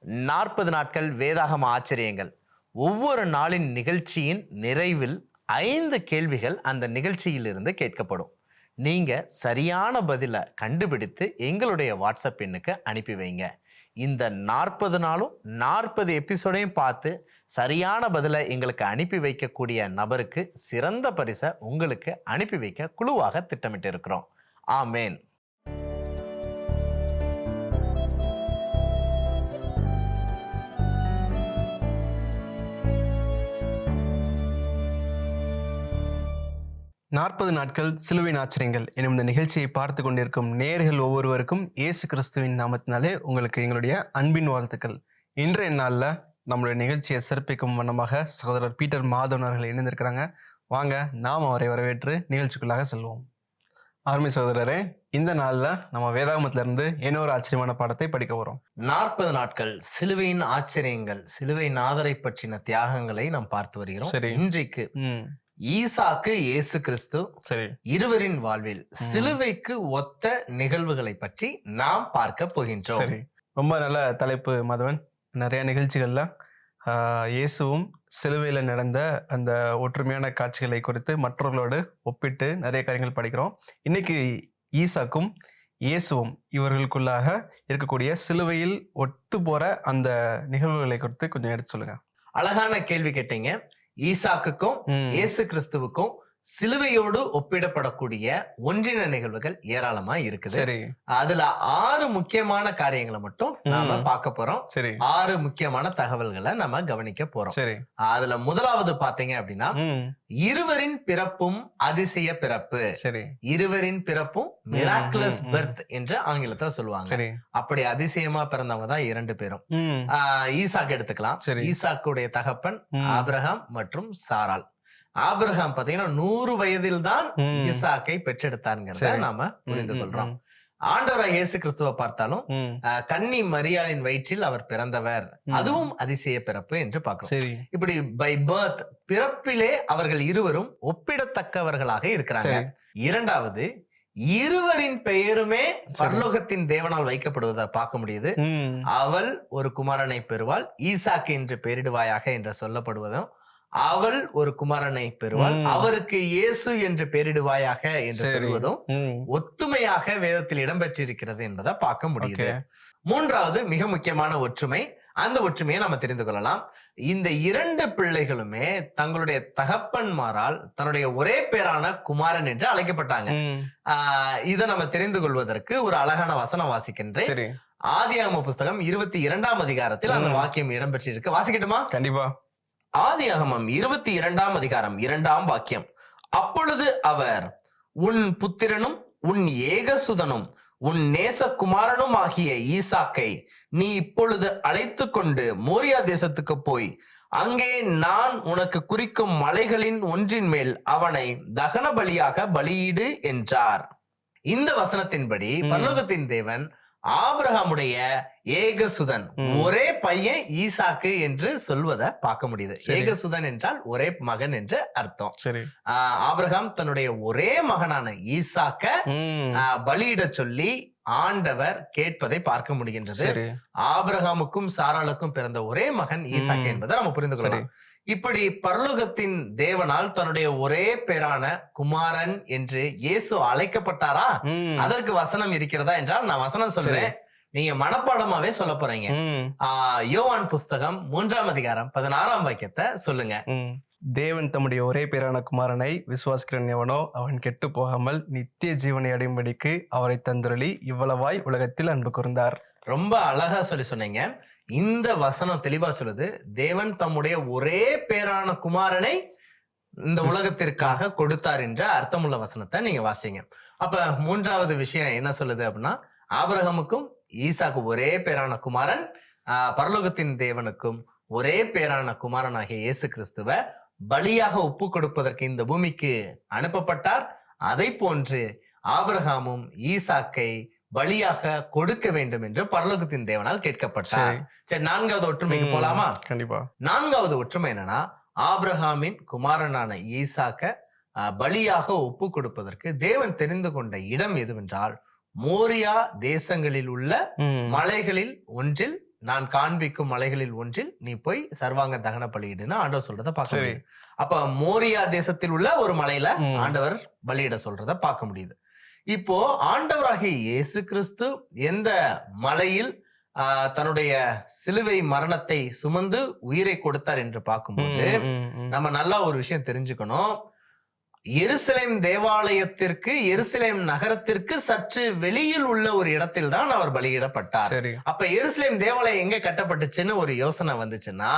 40 நாட்கள் வேதாகம ஆச்சரியங்கள். ஒவ்வொரு நாளின் நிகழ்ச்சியின் நிறைவில் 5 கேள்விகள் அந்த நிகழ்ச்சியிலிருந்து கேட்கப்படும். நீங்க சரியான பதில கண்டுபிடித்து எங்களுடைய வாட்ஸ்அப் எண்ணுக்கு அனுப்பி வைங்க. இந்த 40 நாளும் 40 எபிசோடையும் பார்த்து சரியான பதிலை எங்களுக்கு அனுப்பி வைக்கக்கூடிய நபருக்கு சிறந்த பரிசை உங்களுக்கு அனுப்பி வைக்க குழுவாக திட்டமிட்டு இருக்கிறோம். ஆமேன். நாற்பது நாட்கள் சிலுவையின் ஆச்சரியங்கள் எனும் இந்த நிகழ்ச்சியை பார்த்து கொண்டிருக்கும் நேயர்கள் ஒவ்வொருவருக்கும் இயேசு கிறிஸ்துவின் நாமத்தினாலே உங்களுக்கு எங்களுடைய அன்பின் வாழ்த்துக்கள். இன்றைய நாளில் நம்மளுடைய நிகழ்ச்சியை சிறப்பிக்கும் வண்ணமாக சகோதரர் பீட்டர் மாதவன் அவர்கள் இணைந்திருக்கிறாங்க. வாங்க நாம் அவரை வரவேற்று நிகழ்ச்சிக்குள்ளாக செல்வோம். ஆர்மி சகோதரரே, இந்த நாளில் நம்ம வேதாகமத்திலிருந்து இன்னொரு ஆச்சரியமான பாடத்தை படிக்க போறோம். 40 நாட்கள் சிலுவையின் ஆச்சரியங்கள், சிலுவை நாதரை பற்றின தியாகங்களை நாம் பார்த்து வருகிறோம். சரி. இன்றைக்கு ஈசாக்கு இயேசு கிறிஸ்து சரி இருவரின் வாழ்வில் சிலுவைக்கு ஒத்த நிகழ்வுகளை பற்றி நாம் பார்க்க போகின்றோம். சரி, ரொம்ப நல்ல தலைப்பு மாதவன். நிறைய நிகழ்ச்சிகள்ல இயேசுவும் சிலுவையில் நடந்த அந்த ஒற்றுமையான காட்சிகளை குறித்து மற்றவர்களோடு ஒப்பிட்டு நிறைய காரியங்கள் படிக்கிறோம். இன்னைக்கு ஈசாக்கும் இயேசுவும் இவர்களுக்குள்ளாக இருக்கக்கூடிய சிலுவையில் ஒத்து போற அந்த நிகழ்வுகளை குறித்து கொஞ்சம் எடுத்து சொல்லுங்க. அழகான கேள்வி கேட்டீங்க. ஈசாக்குக்கும் இயேசு கிறிஸ்துவுக்கும் சிலுவையோடு ஒப்பிடப்படக்கூடிய ஒன்றின நிகழ்வுகள் ஏராளமா இருக்குது. சரி, அதுல 6 முக்கியமான காரியங்களை மட்டும் நாம பார்க்க போறோம். சரி, 6 முக்கியமான தகவல்களை நம்ம கவனிக்க போறோம். சரி. அதுல முதலாவது பாத்தீங்க அப்படின்னா, இருவரின் பிறப்பும் அதிசய பிறப்பு. சரி, இருவரின் பிறப்பும் மிராக்குலஸ் பர்த் என்று ஆங்கிலத்துல சொல்லுவாங்க. சரி. அப்படி அதிசயமா பிறந்தவங்க தான் 2 பேரும். ஈசாக்கு எடுத்துக்கலாம். சரி. ஈசாக்குடைய தகப்பன் ஆபிரகாம் மற்றும் சாராள். ஆபிரகாம் பாத்தீங்கன்னா 100 வயதில் தான் ஈசாக்கை பெற்றெடுத்தாருங்கிறத நாம புரிந்து கொள்றோம். ஆண்டவராக இயேசு கிறிஸ்துவை பார்த்தாலும் கன்னி மரியாளின் வயிற்றில் அவர் பிறந்தவர், அதுவும் அதிசய பிறப்பு என்று பார்க்கிறோம். இப்படி பை பர்த், பிறப்பிலே அவர்கள் இருவரும் ஒப்பிடத்தக்கவர்களாக இருக்கிறாங்க. இரண்டாவது, இருவரின் பெயருமே பரலோகத்தின் தேவனால் வைக்கப்படுவதை பார்க்க முடியுது. அவள் ஒரு குமாரனை பெறுவாள், ஈசாக்கு என்று பெயரிடுவாயாக என்று சொல்லப்படுவதும், அவள் ஒரு குமாரனை பெறுவாள், அவருக்கு இயேசு என்று பெயரிடுவாயாக என்று சொல்வதும் ஒத்துமையாக வேதத்தில் இடம்பெற்றிருக்கிறது என்பதை பார்க்க முடியுது. மூன்றாவது மிக முக்கியமான ஒற்றுமை, அந்த ஒற்றுமையை நம்ம தெரிந்து கொள்ளலாம். இந்த 2 பிள்ளைகளுமே தங்களுடைய தகப்பன்மாரால் தன்னுடைய ஒரே பேரான குமாரன் என்று அழைக்கப்பட்டாங்க. இதை நம்ம தெரிந்து கொள்வதற்கு ஒரு அழகான வசனம் வாசிக்கின்றேன். ஆதியாகம புஸ்தகம் 22ஆம் அதிகாரத்தில் அந்த வாக்கியம் இடம்பெற்றிருக்கு. வாசிக்கட்டுமா? கண்டிப்பா. ஆதியாகமம் 22ஆம் அதிகாரம் 2ஆம் வாக்கியம். அப்பொழுது அவர், உன் புத்திரனும் உன் ஏகசுதனும் உன் நேசகுமாரனும் ஆகிய ஈசாக்கை நீ இப்பொழுது அழைத்து கொண்டு மோரியா தேசத்துக்கு போய் அங்கே நான் உனக்கு குறிக்கும் மலைகளின் ஒன்றின் மேல் அவனை தகன பலியாக பலியிடு என்றார். இந்த வசனத்தின்படி பரலோகத்தின் தேவன் ஆபிரகாமுடைய ஏகசுதன், ஒரே பையன் ஈசாக்கு என்று சொல்வதை பார்க்க முடியுது. ஏகசுதன் என்றால் ஒரே மகன் என்று அர்த்தம். சரி. ஆபிரகாம் தன்னுடைய ஒரே மகனான ஈசாக்க பலியிட சொல்லி ஆண்டவர் கேட்பதை பார்க்க முடிகின்றது. ஆபிரகாமுக்கும் சாராளுக்கும் பிறந்த ஒரே மகன் ஈசாக்கு என்பதை நம்ம புரிந்து கொள்ளலாம். இப்படி பரலோகத்தின் தேவனால் தன்னுடைய ஒரே பேரான குமாரன் என்று இயேசு அழைக்கப்பட்டாரா? அதற்கு வசனம் இருக்கிறதா என்றால் நான் வசனம் சொல்றேன், நீங்க மனப்பாடமாவே சொல்ல போறீங்க. யோவான் புஸ்தகம் 3ஆம் அதிகாரம் 16ஆம் வாக்கியத்தை சொல்லுங்க. தேவன் தம்முடைய ஒரே பேரான குமாரனை விசுவாசிக்கிறன் எவனோ அவன் கெட்டு போகாமல் நித்திய ஜீவனை அடையும்படிக்கு அவரை தந்துருளி இவ்வளவாய் உலகத்தில் அன்பு கூர்ந்தார். ரொம்ப அழகா சொன்னீங்க. இந்த வசனம் தெளிவா சொல்லுது, தேவன் தம்முடைய ஒரே பேரான குமாரனை இந்த உலகத்திற்காக கொடுத்தார் என்ற அர்த்தமுள்ள வசனத்தை நீங்க வாசிங்க. அப்ப மூன்றாவது விஷயம் என்ன சொல்லுது அப்படின்னா, ஆபிரகாமுக்கும் ஈசாக்கு ஒரே பேரான குமாரன், பரலோகத்தின் தேவனுக்கும் ஒரே பேரான குமாரனாகிய இயேசு கிறிஸ்துவ பலியாக ஒப்பு கொடுப்பதற்கு இந்த பூமிக்கு அனுப்பப்பட்டார். அதை போன்று ஆபிரகாமும் ஈசாக்கை பலியாக கொடுக்க வேண்டும் என்று பரலோகத்தின் தேவனால் கேட்கப்பட்டார். சரி, 4வது ஒற்றுமைக்கு போலாமா? கண்டிப்பா. 4வது ஒற்றுமை என்னன்னா, ஆபிரகாமின் குமாரனான ஈசாக்க பலியாக ஒப்பு கொடுப்பதற்கு தேவன் தெரிந்து கொண்ட இடம் எதுவென்றால் மோரியா தேசங்களில் உள்ள மலைகளில் ஒன்றில் நான் காண்பிக்கும் மலைகளில் ஒன்றில் நீ போய் சர்வாங்க தகன பலியிடுன்னு ஆண்டவர் சொல்றத பார்க்க சரி. முடியுது. அப்ப மோரியா தேசத்தில் உள்ள ஒரு மலையில ஆண்டவர் பலியிட சொல்றத பார்க்க முடியுது. இப்போ ஆண்டவராகிய இயேசு கிறிஸ்து எந்த மலையில் தன்னுடைய சிலுவை மரணத்தை சுமந்து உயிரை கொடுத்தார் என்று பார்க்கும்போது நம்ம நல்லா ஒரு விஷயம் தெரிஞ்சுக்கணும். எருசலேம் தேவாலயத்திற்கு, எருசலேம் நகரத்திற்கு சற்று வெளியில் உள்ள ஒரு இடத்தில் தான் அவர் பலியிடப்பட்டார். அப்ப எருசலேம் தேவாலயம் எங்க கட்டப்பட்டுச்சுன்னு ஒரு யோசனை வந்துச்சுன்னா,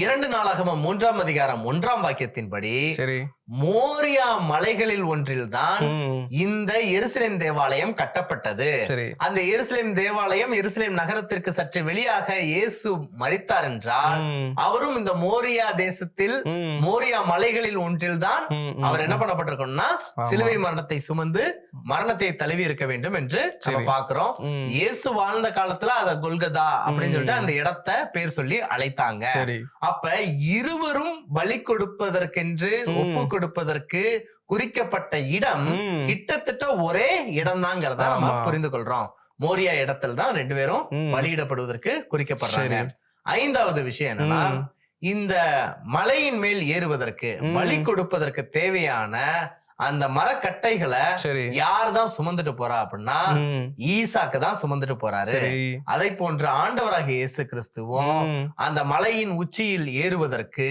2 நாளாகமம் 3ஆம் அதிகாரம் 1ஆம் வாக்கியத்தின்படி மோரியா மலைகளில் ஒன்றில்தான் இந்த எருசலேம் தேவாலயம் கட்டப்பட்டது. அந்த எருசலேம் தேவாலயம் எருசலேம் நகரத்திற்கு சற்று வெளியாக இயேசு மரித்தார் என்றால், அவரும் இந்த மோரியா தேசத்தில் மோரியா மலைகளில் ஒன்றில்தான் அவர் என்ன பண்ணப்பட்டிருக்கணும்னா சிலுவை மரணத்தை சுமந்து மரணத்தை தழுவி இருக்க வேண்டும் என்று நம்ம பார்க்கிறோம். இயேசு வாழ்ந்த காலத்துல அத கொல்கதா அப்படின்னு சொல்லிட்டு அந்த இடத்தை பேர் சொல்லி அழைத்தாங்க. அப்ப இருவரும் பலி கொடுப்பதற்கென்று ஒப்பு கொடுப்பதற்கு குறிக்கப்பட்ட இடம் கிட்டத்தட்ட ஒரே இடம் தாங்கிறத நம்ம புரிந்து கொள்றோம். மோரியா இடத்துல தான் 2 பேரும் பலியிடப்படுவதற்கு குறிக்கப்படுறாங்க. 5வது விஷயம் என்னன்னா, இந்த மலையின் மேல் ஏறுவதற்கு பலி கொடுப்பதற்கு தேவையான அந்த மரக்கட்டைகளை யார் தான் சுமந்துட்டு போறா அப்படின்னா ஈசாக்கு தான் சுமந்துட்டு போறாரு. அதை போன்று ஆண்டவராகிய இயேசு கிறிஸ்துவும் அந்த மலையின் உச்சியில் ஏறுவதற்கு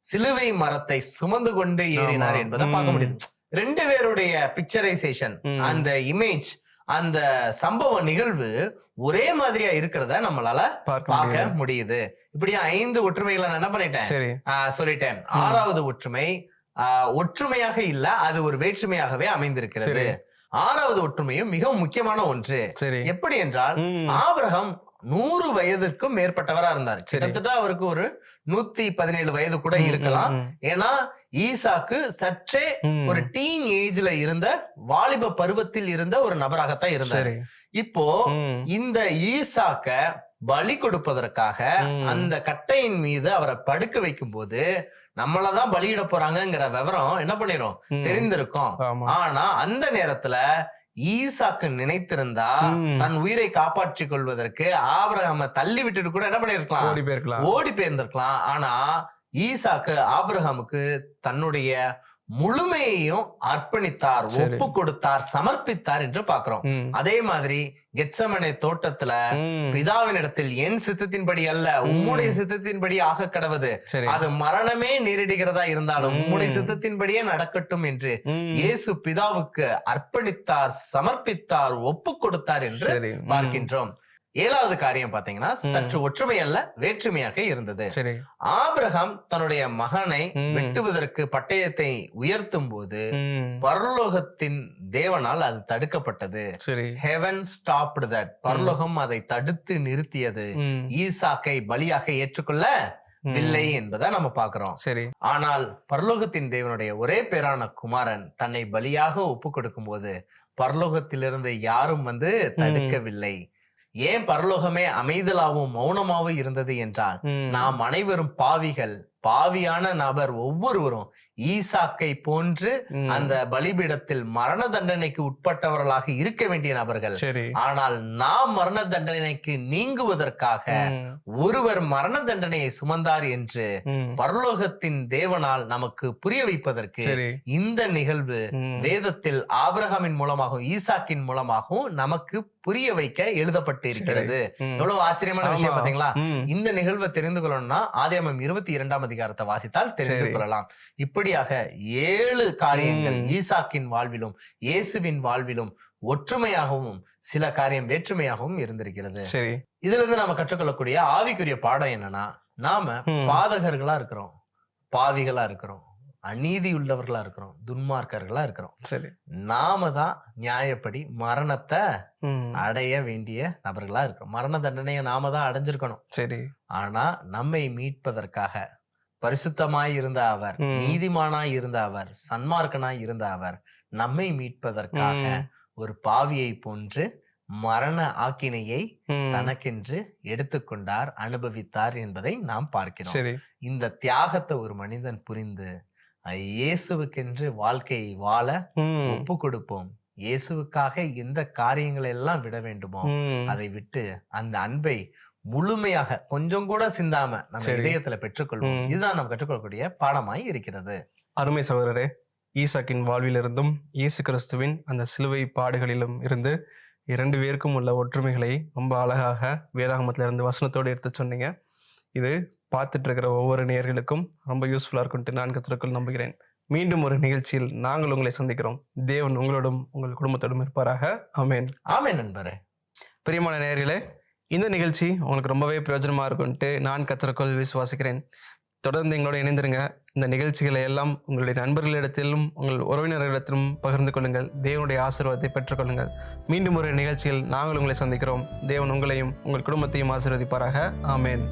சிலுவை மரத்தை சுமந்து கொண்டு ஏறினார் என்பதை பார்க்க முடியுது. 2 பேருடைய பிக்சரைசேஷன், அந்த இமேஜ், அந்த சம்பவ நிகழ்வு ஒரே மாதிரியா இருக்கிறத நம்மளால பார்க்க முடியுது. இப்படியா 5 ஒற்றுமைகளை நான் என்ன பண்ணிட்டேன் சொல்லிட்டேன். 6வது ஒற்றுமை ஒற்றுமையாக இல்ல, அது ஒரு வேற்றுமையாகவே அமைந்திருக்கிறது. 6வது ஒற்றுமையும் மிகவும் முக்கியமான ஒன்று. எப்படி என்றால், ஆபிரகாம் 100 வயதிற்கும் மேற்பட்டவரா இருந்தார். கிட்டத்தட்ட அவருக்கு ஒரு 117 வயது கூட இருக்கலாம். ஏன்னா ஈசாக்கு சற்றே ஒரு டீன் ஏஜ்ல இருந்த, வாலிப பருவத்தில் இருந்த ஒரு நபராகத்தான் இருந்தார். இப்போ இந்த ஈசாக்க பலி கொடுப்பதற்காக அந்த கட்டையின் மீது அவரை படுக்க வைக்கும் போது நம்மளதான் பலியிட போறாங்கிற விவரம் என்ன பண்ணிரும் தெரிந்திருக்கும். ஆனா அந்த நேரத்துல ஈசாக்கு நினைத்திருந்தா தன் உயிரை காப்பாற்றிக் கொள்வதற்கு ஆபிரகாமை தள்ளி விட்டுட்டு கூட என்ன பண்ணிருக்கலாம், ஓடி போயிருந்திருக்கலாம். ஆனா ஈசாக்கு ஆபிரகாமுக்கு தன்னுடைய முழுமையையும் அர்ப்பணித்தார், ஒப்பு கொடுத்தார், சமர்ப்பித்தார் என்று பாக்குறோம். அதே மாதிரி கெத்செமனே தோட்டத்துல பிதாவின் இடத்தில் என் சித்தத்தின்படி அல்ல உம்முடைய சித்தத்தின்படி ஆக கடவது, அது மரணமே நேரிடுகிறதா இருந்தாலும் உம்முடைய சித்தத்தின்படியே நடக்கட்டும் என்று இயேசு பிதாவுக்கு அர்ப்பணித்தார், சமர்ப்பித்தார், ஒப்பு கொடுத்தார் என்று பார்க்கின்றோம். 7வது காரியம் பாத்தீங்கன்னா சற்று ஒற்றுமை அல்ல வேற்றுமையாக இருந்தது. ஆபிரகாம் தன்னுடைய மகனை வெட்டுவதற்கு பட்டயத்தை உயர்த்தும் போது பரலோகத்தின் தேவனால் அது தடுக்கப்பட்டது. Heaven stopped that. பரலோகம் அதை தடுத்து நிறுத்தியது. ஈசாக்கை பலியாக ஏற்றுக்கொள்ள இல்லை என்பதை நம்ம பாக்குறோம். ஆனால் பரலோகத்தின் தேவனுடைய ஒரே பேரான குமாரன் தன்னை பலியாக ஒப்பு கொடுக்கும் போது பரலோகத்திலிருந்து யாரும் தடுக்கவில்லை. ஏன் பரலோகமே அமைதலாவும் மௌனமாவும் இருந்தது என்றால், நாம் அனைவரும் பாவிகள். பாவியான நபர் ஒவ்வொருவரும் ஈசாக்கை போன்று அந்த பலிபீடத்தில் மரண தண்டனைக்கு உட்பட்டவர்களாக இருக்க வேண்டிய நபர்கள். ஆனால் நாம் மரண தண்டனைக்கு நீங்குவதற்காக ஒருவர் மரண தண்டனையை சுமந்தார் என்று பரலோகத்தின் தேவனால் நமக்கு புரிய வைப்பதற்கு இந்த நிகழ்வு வேதத்தில் ஆபிரகாமின் மூலமாகவும் ஈசாக்கின் மூலமாகவும் நமக்கு புரிய வைக்க எழுதப்பட்டு இருக்கிறது. எவ்வளவு ஆச்சரியமான விஷயம் பாத்தீங்களா? இந்த நிகழ்வை தெரிந்து கொள்ளணும்னா ஆதியாகமம் 22ஆம் அதிகாரத்தை வாசித்தால் தெரிந்து கொள்ளலாம். இப்படியாக 7 காரியங்கள் ஈசாக்கின் வாழ்விலும் இயேசுவின் வாழ்விலும் ஒற்றுமையாகவும் சில காரியம் வேற்றுமையாகவும் இருந்திருக்கிறது. இதுல இருந்து நாம கற்றுக்கொள்ளக்கூடிய ஆவிக்குரிய பாடம் என்னன்னா, நாம பாதகர்களா இருக்கிறோம், பாவிகளா இருக்கிறோம், அநீதி உள்ளவர்களா இருக்கிறோம், துன்மார்க்கர்களா இருக்கிறோம். நாம தான் நியாயப்படி மரணத்தை அடைய வேண்டிய நபர்களா இருக்கிறோம். மரண தண்டனையை நாம தான் அடைஞ்சிருக்கணும். ஆனா நம்மை மீட்பதற்காக பரிசுத்தமாய் இருந்த அவர், நீதிமானாய் இருந்த அவர், சன்மார்க்கனாய் இருந்த அவர் நம்மை மீட்பதற்காக ஒரு பாவியை போன்று மரண ஆக்கினையை தனக்கென்று எடுத்துக்கொண்டார், அனுபவித்தார் என்பதை நாம் பார்க்கிறோம். இந்த தியாகத்தை ஒரு மனிதன் புரிந்து இயேசுவுக்கென்று வாழ்க்கையை வாழ ஒப்பு கொடுப்போம். இயேசுவுக்காக எந்த காரியங்களை எல்லாம் விட வேண்டுமோ அதை விட்டு அந்த அன்பை முழுமையாக கொஞ்சம் கூட சிந்தாம நம்ம சரி. இதயத்துல பெற்றுக்கொள்வோம். இதுதான் நம்ம கற்றுக்கொள்ளக்கூடிய பாடமாய் இருக்கிறது. அருமை சகோதரரே, ஈசாக்கின் வாழ்விலிருந்தும் இயேசு கிறிஸ்துவின் அந்த சிலுவை பாடுகளிலும் இருந்து 2 பேருக்கும் உள்ள ஒற்றுமைகளை ரொம்ப அழகாக வேதாகமத்துல இருந்து வசனத்தோடு எடுத்து சொன்னீங்க. இது பார்த்துட்டு இருக்கிற ஒவ்வொரு நேயர்களுக்கும் ரொம்ப யூஸ்ஃபுல்லா இருக்கும்ட்டு நான் கர்த்தருக்குள் நம்புகிறேன். மீண்டும் ஒரு நிகழ்ச்சியில் நாங்கள் உங்களை சந்திக்கிறோம். தேவன் உங்களோடும் உங்கள் குடும்பத்தோடும் இருப்பாராக. ஆமென். ஆமென் நண்பரே. பிரியமான நேயர்களே, இந்த நிகழ்ச்சி உங்களுக்கு ரொம்பவே பிரயோஜனமா இருக்கும்ட்டு நான் கர்த்தருக்குள் விசுவாசிக்கிறேன். தொடர்ந்து எங்களோட இணைந்திருங்க. இந்த நிகழ்ச்சிகளை எல்லாம் உங்களுடைய நண்பர்களிடத்திலும் உங்கள் உறவினர்களிடத்திலும் பகிர்ந்து கொள்ளுங்கள். தேவனுடைய ஆசீர்வாதத்தை பெற்றுக்கொள்ளுங்கள். மீண்டும் ஒரு நிகழ்ச்சியில் நாங்கள் உங்களை சந்திக்கிறோம். தேவன் உங்களையும் உங்கள் குடும்பத்தையும் ஆசீர்வதிப்பாராக. ஆமென்.